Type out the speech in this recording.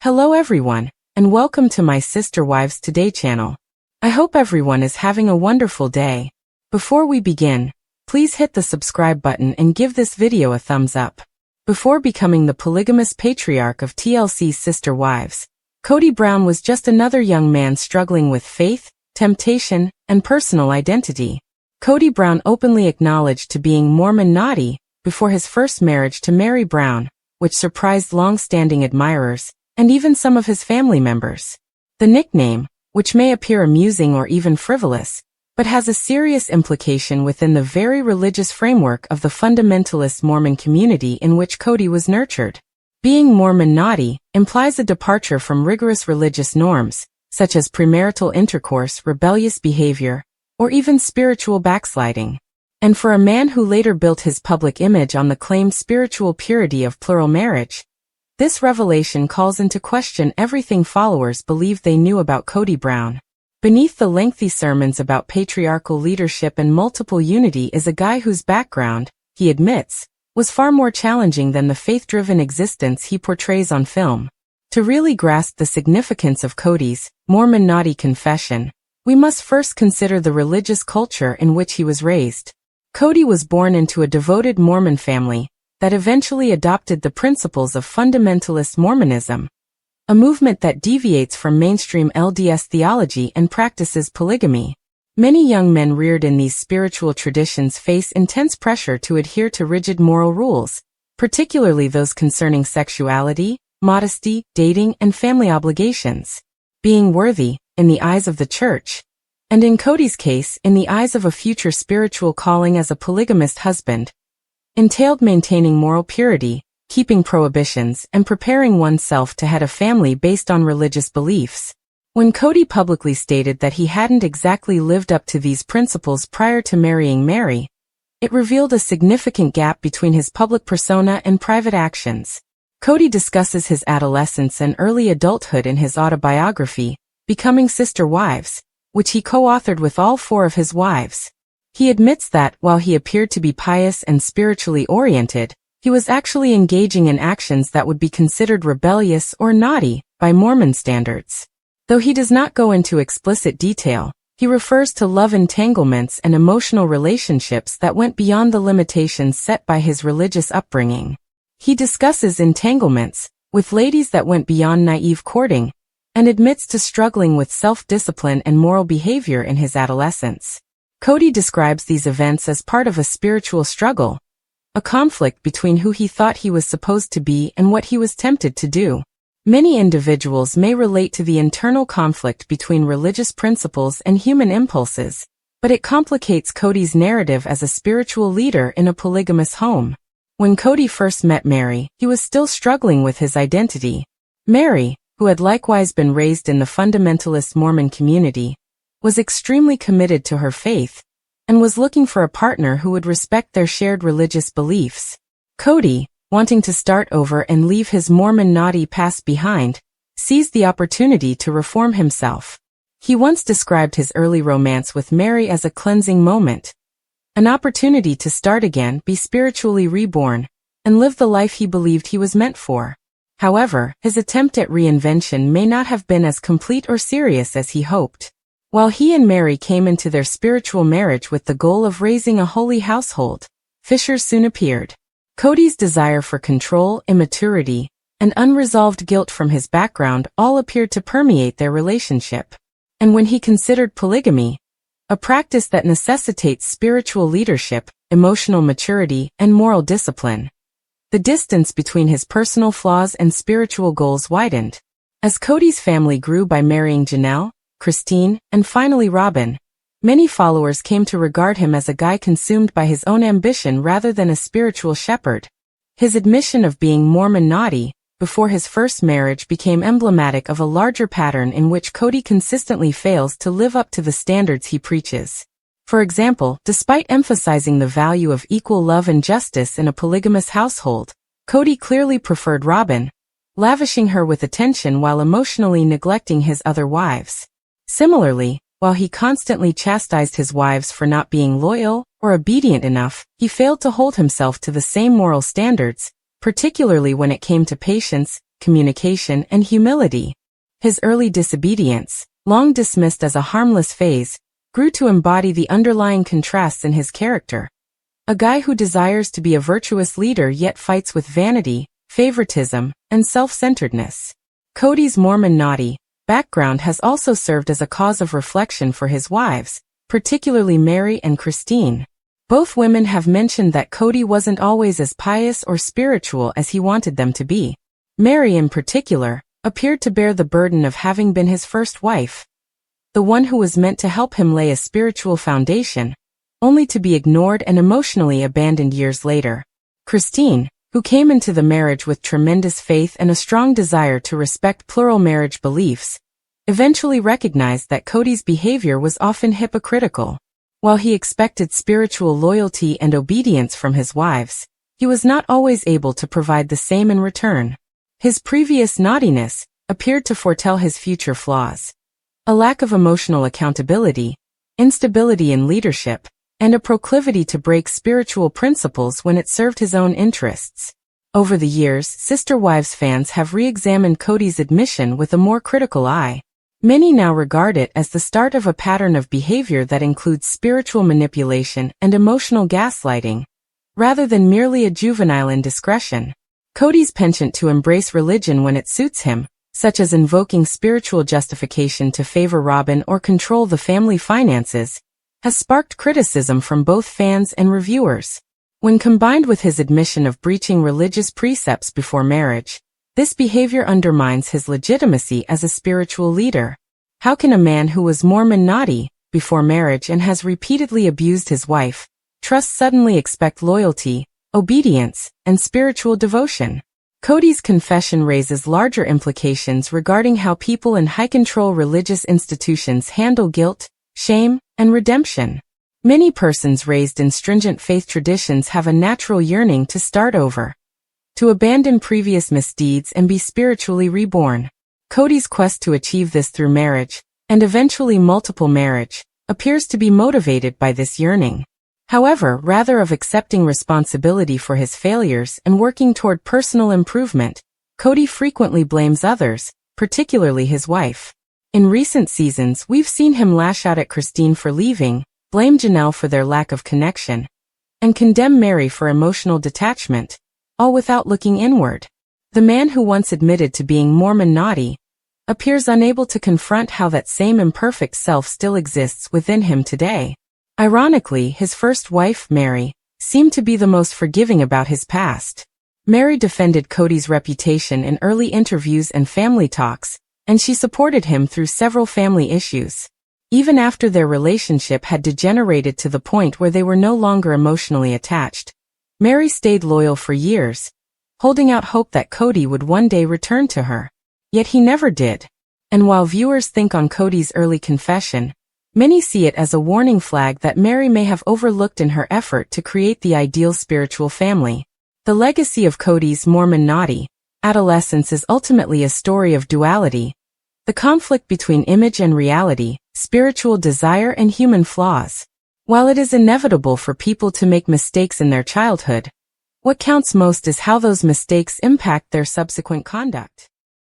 Hello everyone, and welcome to my Sister Wives Today channel. I hope everyone is having a wonderful day. Before we begin, please hit the subscribe button and give this video a thumbs up. Before becoming the polygamous patriarch of TLC's Sister Wives, Kody Brown was just another young man struggling with faith, temptation, and personal identity. Kody Brown openly acknowledged to being Mormon naughty before his first marriage to Meri Brown, which surprised long-standing admirers and even some of his family members. The nickname, which may appear amusing or even frivolous, but has a serious implication within the very religious framework of the fundamentalist Mormon community in which Kody was nurtured. Being Mormon naughty implies a departure from rigorous religious norms, such as premarital intercourse, rebellious behavior, or even spiritual backsliding. And for a man who later built his public image on the claimed spiritual purity of plural marriage, this revelation calls into question everything followers believed they knew about Kody Brown. Beneath the lengthy sermons about patriarchal leadership and multiple unity is a guy whose background, he admits, was far more challenging than the faith-driven existence he portrays on film. To really grasp the significance of Kody's Mormon naughty confession, we must first consider the religious culture in which he was raised. Kody was born into a devoted Mormon family that eventually adopted the principles of fundamentalist Mormonism, a movement that deviates from mainstream LDS theology and practices polygamy. Many young men reared in these spiritual traditions face intense pressure to adhere to rigid moral rules, particularly those concerning sexuality, modesty, dating, and family obligations. Being worthy, in the eyes of the church, and in Kody's case, in the eyes of a future spiritual calling as a polygamist husband, entailed maintaining moral purity, keeping prohibitions, and preparing oneself to head a family based on religious beliefs. When Kody publicly stated that he hadn't exactly lived up to these principles prior to marrying Meri, it revealed a significant gap between his public persona and private actions. Kody discusses his adolescence and early adulthood in his autobiography, Becoming Sister Wives, which he co-authored with all four of his wives. He admits that, while he appeared to be pious and spiritually oriented, he was actually engaging in actions that would be considered rebellious or naughty by Mormon standards. Though he does not go into explicit detail, he refers to love entanglements and emotional relationships that went beyond the limitations set by his religious upbringing. He discusses entanglements with ladies that went beyond naive courting, and admits to struggling with self-discipline and moral behavior in his adolescence. Kody describes these events as part of a spiritual struggle, a conflict between who he thought he was supposed to be and what he was tempted to do. Many individuals may relate to the internal conflict between religious principles and human impulses, but it complicates Kody's narrative as a spiritual leader in a polygamous home. When Kody first met Meri, he was still struggling with his identity. Meri, who had likewise been raised in the fundamentalist Mormon community, was extremely committed to her faith, and was looking for a partner who would respect their shared religious beliefs. Kody, wanting to start over and leave his Mormon naughty past behind, seized the opportunity to reform himself. He once described his early romance with Meri as a cleansing moment, an opportunity to start again, be spiritually reborn, and live the life he believed he was meant for. However, his attempt at reinvention may not have been as complete or serious as he hoped. While he and Meri came into their spiritual marriage with the goal of raising a holy household, fissures soon appeared. Kody's desire for control, immaturity, and unresolved guilt from his background all appeared to permeate their relationship. And when he considered polygamy, a practice that necessitates spiritual leadership, emotional maturity, and moral discipline, the distance between his personal flaws and spiritual goals widened. As Kody's family grew by marrying Janelle, Christine, and finally Robin, many followers came to regard him as a guy consumed by his own ambition rather than a spiritual shepherd. His admission of being Mormon naughty before his first marriage became emblematic of a larger pattern in which Kody consistently fails to live up to the standards he preaches. For example, despite emphasizing the value of equal love and justice in a polygamous household, Kody clearly preferred Robin, lavishing her with attention while emotionally neglecting his other wives. Similarly, while he constantly chastised his wives for not being loyal or obedient enough, he failed to hold himself to the same moral standards, particularly when it came to patience, communication and humility. His early disobedience, long dismissed as a harmless phase, grew to embody the underlying contrasts in his character. A guy who desires to be a virtuous leader yet fights with vanity, favoritism, and self-centeredness. Kody's Mormon naughty background has also served as a cause of reflection for his wives, particularly Meri and Christine. Both women have mentioned that Kody wasn't always as pious or spiritual as he wanted them to be. Meri in particular appeared to bear the burden of having been his first wife, the one who was meant to help him lay a spiritual foundation, only to be ignored and emotionally abandoned years later. Christine, who came into the marriage with tremendous faith and a strong desire to respect plural marriage beliefs, eventually recognized that Kody's behavior was often hypocritical. While he expected spiritual loyalty and obedience from his wives, he was not always able to provide the same in return. His previous naughtiness appeared to foretell his future flaws. A lack of emotional accountability, instability in leadership, and a proclivity to break spiritual principles when it served his own interests. Over the years, Sister Wives fans have re-examined Kody's admission with a more critical eye. Many now regard it as the start of a pattern of behavior that includes spiritual manipulation and emotional gaslighting, rather than merely a juvenile indiscretion. Kody's penchant to embrace religion when it suits him, such as invoking spiritual justification to favor Robin or control the family finances, has sparked criticism from both fans and reviewers. When combined with his admission of breaching religious precepts before marriage, this behavior undermines his legitimacy as a spiritual leader. How can a man who was Mormon naughty before marriage and has repeatedly abused his wife, suddenly expect loyalty, obedience, and spiritual devotion? Kody's confession raises larger implications regarding how people in high-control religious institutions handle guilt, shame, and redemption. Many persons raised in stringent faith traditions have a natural yearning to start over, to abandon previous misdeeds and be spiritually reborn. Kody's quest to achieve this through marriage, and eventually multiple marriage, appears to be motivated by this yearning. However, rather of accepting responsibility for his failures and working toward personal improvement, Kody frequently blames others, particularly his wife. In recent seasons, we've seen him lash out at Christine for leaving, blame Janelle for their lack of connection, and condemn Meri for emotional detachment, all without looking inward. The man who once admitted to being Mormon naughty appears unable to confront how that same imperfect self still exists within him today. Ironically, his first wife, Meri, seemed to be the most forgiving about his past. Meri defended Kody's reputation in early interviews and family talks, and she supported him through several family issues. Even after their relationship had degenerated to the point where they were no longer emotionally attached, Meri stayed loyal for years, holding out hope that Kody would one day return to her. Yet he never did. And while viewers think on Kody's early confession, many see it as a warning flag that Meri may have overlooked in her effort to create the ideal spiritual family. The legacy of Kody's Mormon naughty adolescence is ultimately a story of duality, the conflict between image and reality, spiritual desire and human flaws. While it is inevitable for people to make mistakes in their childhood, what counts most is how those mistakes impact their subsequent conduct.